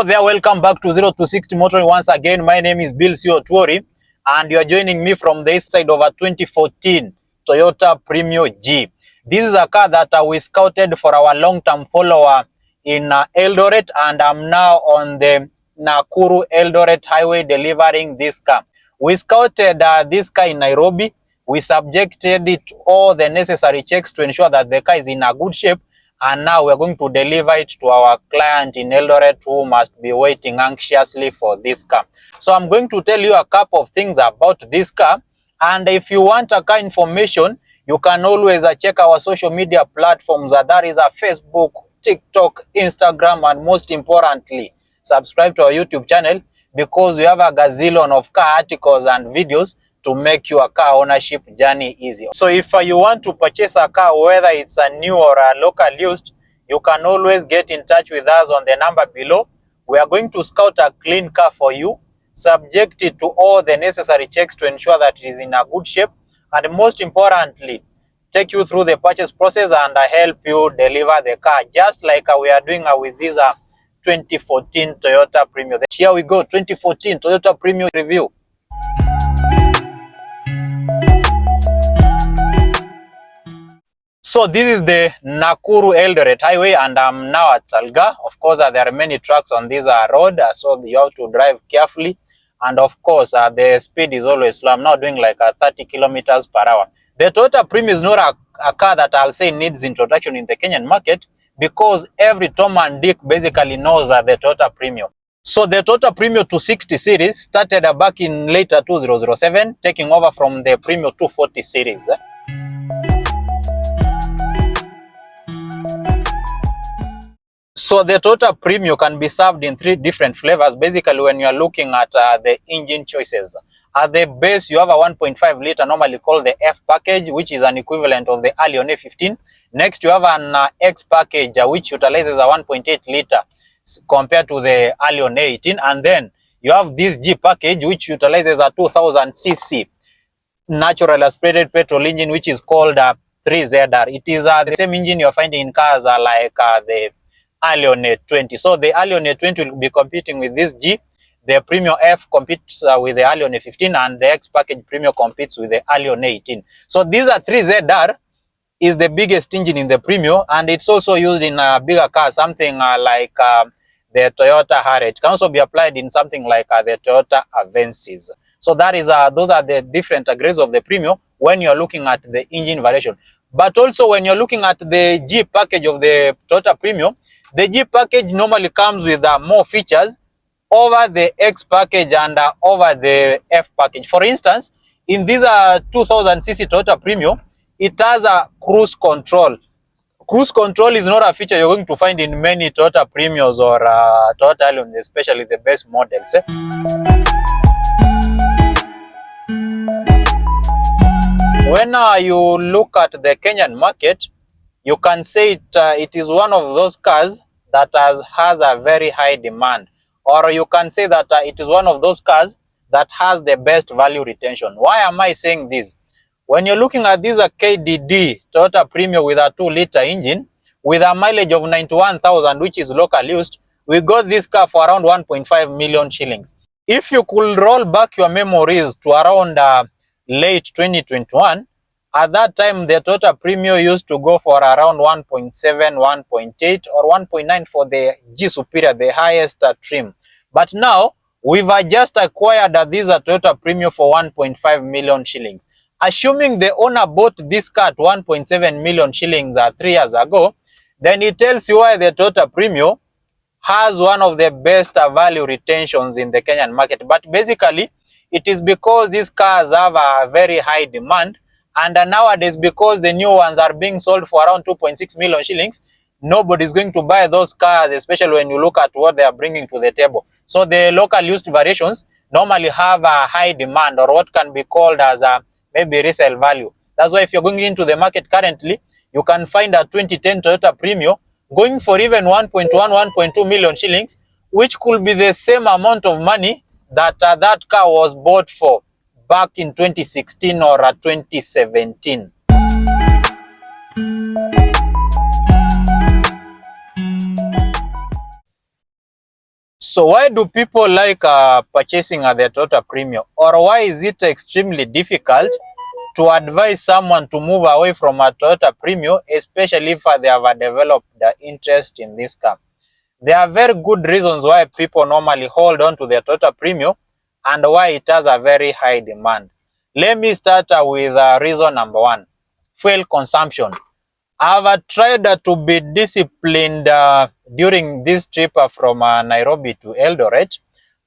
there, welcome back to 0 to 60 Motoring once again. My name is Bill Tuori, and you are joining me from the east side of a 2014 Toyota Premio G. This is a car that we scouted for our long-term follower in Eldoret, and I'm now on the Nakuru-Eldoret highway delivering this car. We scouted this car in Nairobi. We subjected it to all the necessary checks to ensure that the car is in a good shape. And now we're going to deliver it to our client in Eldoret who must be waiting anxiously for this car. So I'm going to tell you a couple of things about this car. And if you want a car information, you can always check our social media platforms. That is Facebook, TikTok, Instagram, and most importantly, subscribe to our YouTube channel because we have a gazillion of car articles and videos to make your car ownership journey easier. So if you want to purchase a car, whether it's a new or a local used, you can always get in touch with us on the number below. We are going to scout a clean car for you, subject it to all the necessary checks to ensure that it is in a good shape, and most importantly, take you through the purchase process and help you deliver the car, just like we are doing with this 2014 Toyota Premio. Here we go, 2014 Toyota Premio review. So this is the Nakuru-Eldoret highway, and I'm now at Salga. Of course, there are many trucks on this road, so you have to drive carefully. And of course, the speed is always slow. I'm now doing like 30 kilometers per hour. The Toyota Premio is not a car that I'll say needs introduction in the Kenyan market because every Tom and Dick basically knows the Toyota Premio. So the Toyota Premio 260 series started back in later 2007, taking over from the Premio 240 series. So the Toyota Premio can be served in 3 different flavors. Basically, when you are looking at the engine choices, at the base you have a 1.5 liter, normally called the F package, which is an equivalent of the Allion A15. Next, you have an X package, which utilizes a 1.8 liter compared to the Allion A18. And then you have this G package, which utilizes a 2000 cc natural aspirated petrol engine, which is called 3ZR. It is the same engine you're finding in cars like the Allion A20. So the Allion A20 will be competing with this G. The Premio F competes with the Allion A15, and the X package Premio competes with the Allion A18. So these are 3ZR is the biggest engine in the Premio, and it's also used in bigger cars, something like the Toyota Harrier. It can also be applied in something like the Toyota Avensis. So that is those are the different grades of the Premio when you're looking at the engine variation. But also when you're looking at the G package of the Toyota Premio, the G package normally comes with more features over the X package and over the F package. For instance, in this 2000cc Toyota Premio, it has a cruise control. Cruise control is not a feature you're going to find in many Toyota Premios or Toyota Allions, especially the base models. When you look at the Kenyan market, you can say it is one of those cars that has a very high demand, or you can say that it is one of those cars that has the best value retention. Why am I saying this? When you're looking at this KDD Toyota Premio with a 2-liter engine with a mileage of 91,000, which is local used, we got this car for around 1.5 million shillings. If you could roll back your memories to around late 2021, at that time, the Toyota Premio used to go for around 1.7, 1.8 or 1.9 for the G Superior, the highest trim. But now, we've just acquired this Toyota Premio for 1.5 million shillings. Assuming the owner bought this car at 1.7 million shillings 3 years ago, then it tells you why the Toyota Premio has one of the best value retentions in the Kenyan market. But basically, it is because these cars have a very high demand. And nowadays, because the new ones are being sold for around 2.6 million shillings, nobody's going to buy those cars, especially when you look at what they are bringing to the table. So the local used variations normally have a high demand, or what can be called as a maybe resale value. That's why if you're going into the market currently, you can find a 2010 Toyota Premio going for even 1.1, 1.2 million shillings, which could be the same amount of money that that car was bought for back in 2016 or 2017. So why do people like purchasing the Toyota Premio, or why is it extremely difficult to advise someone to move away from a Toyota Premio, especially if they have developed the interest in this car? There are very good reasons why people normally hold on to the Toyota Premio and why it has a very high demand. Let me start with reason number one: fuel consumption. I've tried to be disciplined during this trip from Nairobi to Eldoret,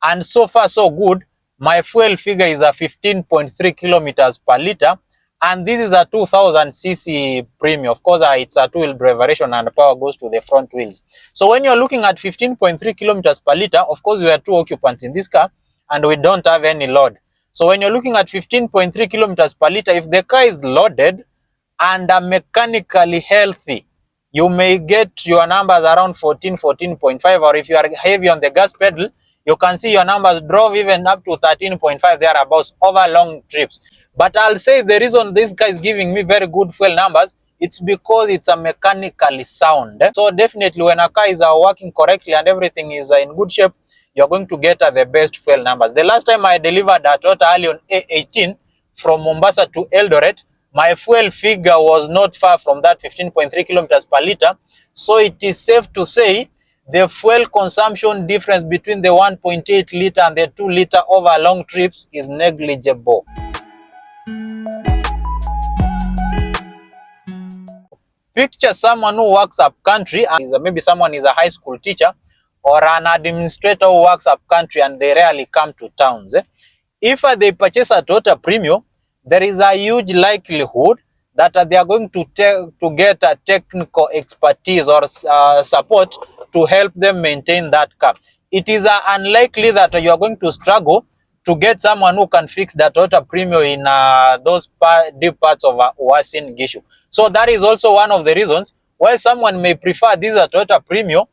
and so far so good. My fuel figure is 15.3 kilometers per liter, and this is a 2000cc premium. Of course, it's a two-wheel drive variation, and the power goes to the front wheels. So when you're looking at 15.3 kilometers per liter, of course, we are two occupants in this car, and we don't have any load. So when you're looking at 15.3 kilometers per liter, if the car is loaded and are mechanically healthy, you may get your numbers around 14.5, or if you are heavy on the gas pedal, you can see your numbers drove even up to 13.5 thereabouts over long trips. But I'll say the reason this guy is giving me very good fuel numbers, it's because it's a mechanically sound. So definitely when a car is working correctly and everything is in good shape, you're going to get the best fuel numbers. The last time I delivered a Toyota Allion A18 from Mombasa to Eldoret, my fuel figure was not far from that 15.3 kilometers per liter. So it is safe to say the fuel consumption difference between the 1.8 liter and the 2 liter over long trips is negligible. Picture someone who works up country, and maybe someone is a high school teacher or an administrator who works up country, and they rarely come to towns. If they purchase a Toyota Premio, there is a huge likelihood that they are going to get a technical expertise or support to help them maintain that car. It is unlikely that you are going to struggle to get someone who can fix that Toyota Premio in those deep parts of Uasin Gishu. So that is also one of the reasons why someone may prefer this Toyota Premio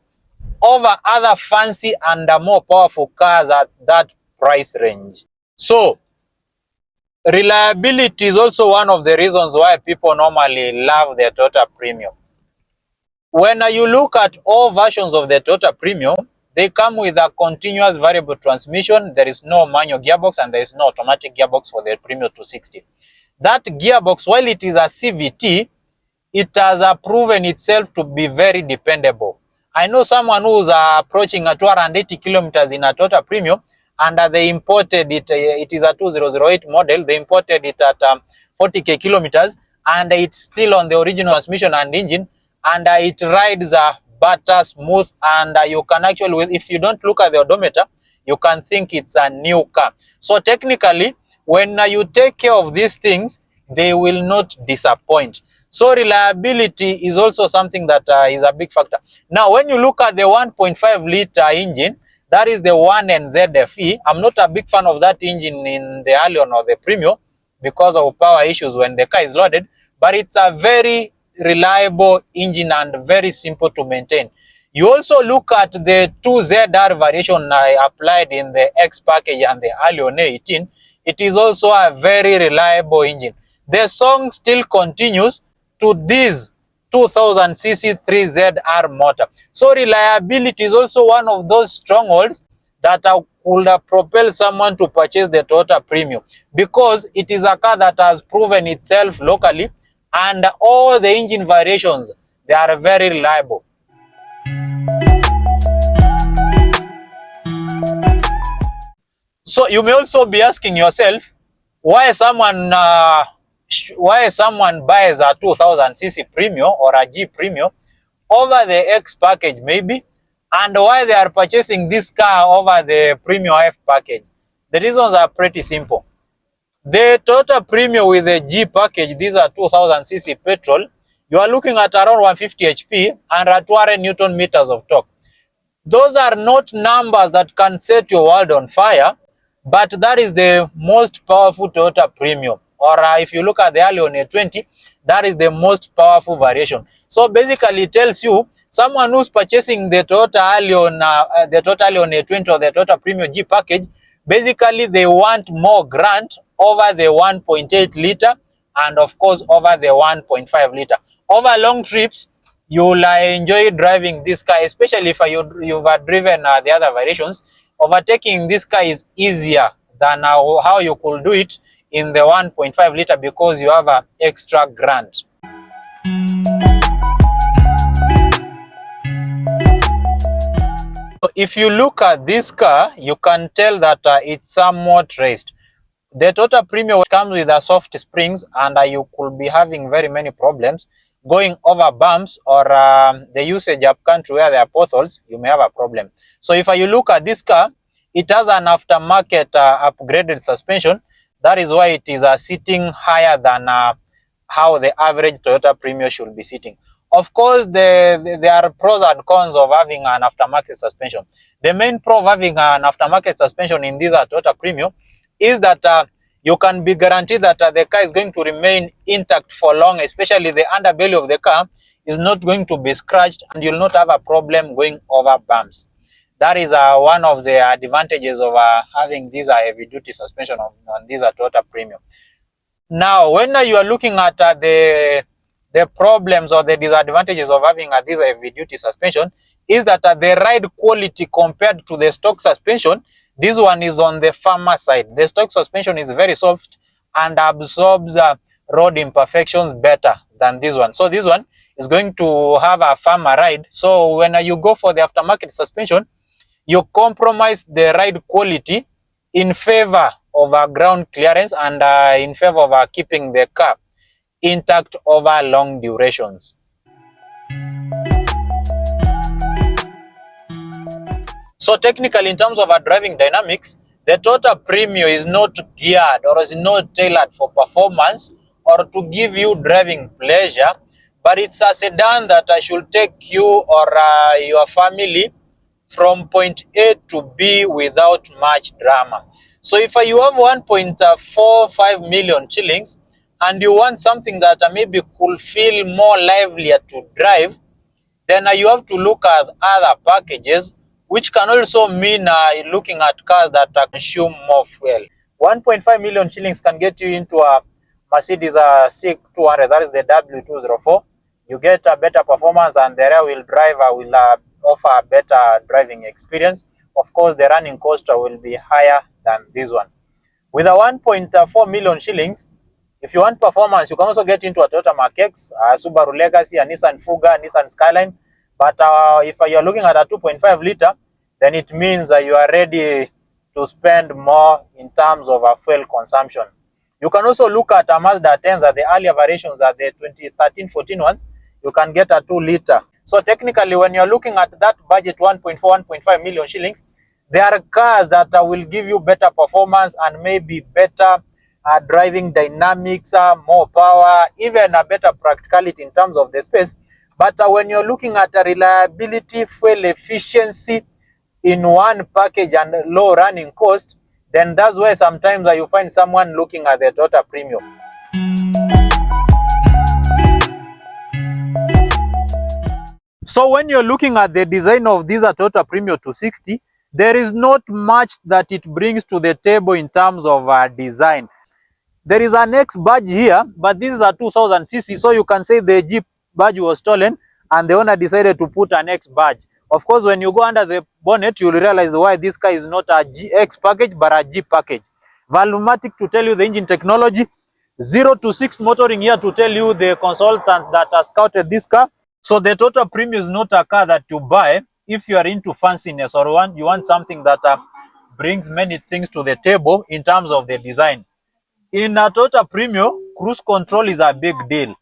over other fancy and more powerful cars at that price range. So reliability is also one of the reasons why people normally love the Toyota Premio. When you look at all versions of the Toyota Premio, they come with a continuous variable transmission. There is no manual gearbox and there is no automatic gearbox for the Premio 260. That gearbox, while it is a CVT, it has proven itself to be very dependable. I know someone who's approaching 280 kilometers in a Toyota Premio, and they imported it. It is a 2008 model. They imported it at 40k kilometers, and it's still on the original transmission and engine, and it rides butter smooth, and you can actually, if you don't look at the odometer, you can think it's a new car. So technically, when you take care of these things, they will not disappoint. So reliability is also something that is a big factor. Now, when you look at the 1.5 liter engine, that is the 1NZFE. I'm not a big fan of that engine in the Allion or the Premio because of power issues when the car is loaded, but it's a very reliable engine and very simple to maintain. You also look at the 2ZR variation I applied in the X package and the Allion A18. It is also a very reliable engine. The song still continues to this 2000cc 3ZR motor. So reliability is also one of those strongholds that would propel someone to purchase the Toyota Premio, because it is a car that has proven itself locally, and all the engine variations, they are very reliable. So you may also be asking yourself, why someone buys a 2000cc Premio or a G Premio over the X package maybe, and why they are purchasing this car over the Premio F package. The reasons are pretty simple. The Toyota Premio with the G package, these are 2000cc petrol, you are looking at around 150 HP and 200 Newton meters of torque. Those are not numbers that can set your world on fire, but that is the most powerful Toyota Premio. Or if you look at the Allion A20, that is the most powerful variation. So basically it tells you someone who's purchasing the Toyota Allion A20 or the Toyota Premio G package, basically they want more grunt over the 1.8 liter and of course over the 1.5 liter. Over long trips, you'll enjoy driving this car, especially if you've driven the other variations. Overtaking this car is easier than how you could do it in the 1.5 liter because you have an extra grant. So if you look at this car, you can tell that it's somewhat raised. The Toyota Premio comes with a soft springs, and you could be having very many problems going over bumps or the usage up country where there are potholes. You may have a problem. So if you look at this car, it has an aftermarket upgraded suspension. That is why it is sitting higher than how the average Toyota Premio should be sitting. Of course, there are pros and cons of having an aftermarket suspension. The main pro of having an aftermarket suspension in this Toyota Premio is that you can be guaranteed that the car is going to remain intact for long, especially the underbelly of the car is not going to be scratched, and you'll not have a problem going over bumps. That is one of the advantages of having this heavy duty suspension on this Toyota Premium. Now, when you are looking at the problems or the disadvantages of having this heavy duty suspension, is that the ride quality compared to the stock suspension, this one is on the firmer side. The stock suspension is very soft and absorbs road imperfections better than this one. So this one is going to have a firmer ride. So when you go for the aftermarket suspension, you compromise the ride quality in favor of ground clearance and in favor of keeping the car intact over long durations. So technically, in terms of driving dynamics, the Toyota Premio is not geared or is not tailored for performance or to give you driving pleasure, but it's a sedan that should take you or your family from point A to B without much drama. So if you have 1.45 million shillings and you want something that maybe could feel more livelier to drive, then you have to look at other packages, which can also mean looking at cars that consume more fuel. 1.5 million shillings can get you into a Mercedes C200, that is the W204. You get a better performance, and the rear-wheel drive will offer a better driving experience. Of course, the running cost will be higher than this one. With a 1.4 million shillings, if you want performance, you can also get into a Toyota Mark X, a Subaru Legacy, a Nissan Fuga, Nissan Skyline. But if you're looking at a 2.5 liter, then it means you are ready to spend more in terms of fuel consumption. You can also look at a Mazda 10s, the earlier variations, the 2013-14 ones. You can get a 2 liter. So technically, when you're looking at that budget, 1.4, 1.5 million shillings, there are cars that will give you better performance and maybe better driving dynamics, more power, even a better practicality in terms of the space. But when you're looking at reliability, fuel efficiency in one package and low running cost, then that's why sometimes you find someone looking at the Toyota Premio. So when you're looking at the design of this Toyota Premio 260, there is not much that it brings to the table in terms of design. There is an X badge here, but this is a 2000cc, so you can say the Jeep badge was stolen and the owner decided to put an X badge. Of course, when you go under the bonnet, you'll realize why this car is not a GX package, but a Jeep package. Valvomatic to tell you the engine technology, 0 to 6 motoring here to tell you the consultants that have scouted this car. So the Toyota Premio is not a car that you buy if you are into fanciness or you want something that brings many things to the table in terms of the design. In a Toyota Premio, cruise control is a big deal.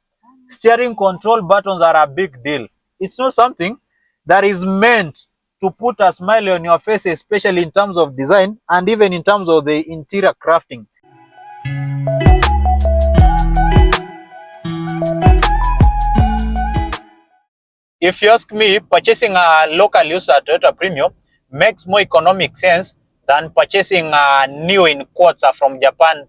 Steering control buttons are a big deal. It's not something that is meant to put a smile on your face, especially in terms of design and even in terms of the interior crafting. If you ask me, purchasing a local used Toyota Premio makes more economic sense than purchasing a new in quotes from Japan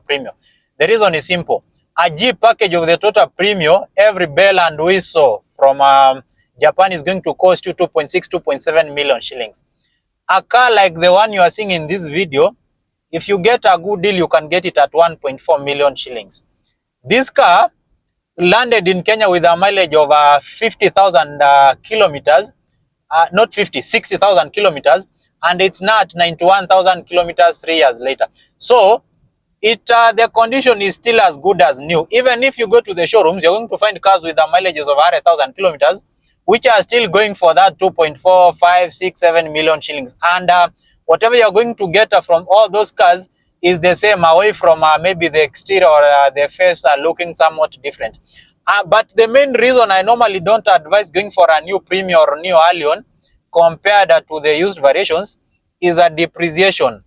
Premio. The reason is simple. A G package of the Toyota Premio, every bell and whistle from Japan is going to cost you 2.6, 2.7 million shillings. A car like the one you are seeing in this video, if you get a good deal, you can get it at 1.4 million shillings. This car landed in Kenya with a mileage of 50,000 kilometers, not 50, 60,000 kilometers, and it's now at 91,000 kilometers 3 years later. So the condition is still as good as new. Even if you go to the showrooms, you're going to find cars with the mileages of 100,000 kilometers, which are still going for that 2.4, 5, 6, 7 million shillings. And whatever you're going to get from all those cars is the same, away from maybe the exterior or the face looking somewhat different. But the main reason I normally don't advise going for a new Premio or new Allion compared to the used variations is a depreciation.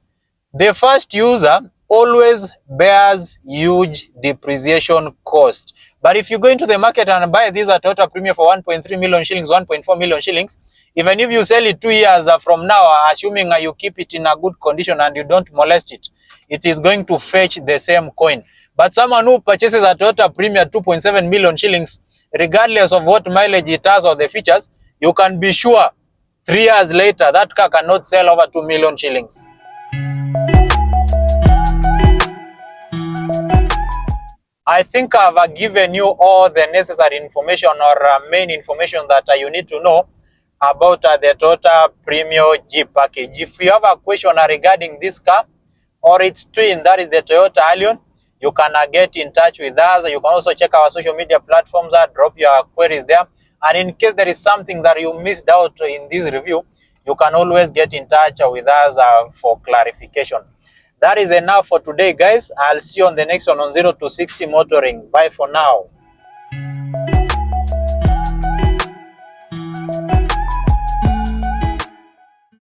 The first user always bears huge depreciation cost. But if you go into the market and buy this at Toyota Premio for 1.3 million shillings, 1.4 million shillings, even if you sell it 2 years from now, assuming you keep it in a good condition and you don't molest it, it is going to fetch the same coin. But someone who purchases a Toyota Premio at 2.7 million shillings, regardless of what mileage it has or the features, you can be sure 3 years later that car cannot sell over 2 million shillings. I think I've given you all the necessary information or main information that you need to know about the Toyota Premio Jeep package. If you have a question regarding this car or its twin, that is the Toyota Allion, you can get in touch with us. You can also check our social media platforms, drop your queries there. And in case there is something that you missed out in this review, you can always get in touch with us for clarification. That is enough for today, guys. I'll see you on the next one on 0 to 60 Motoring. Bye for now.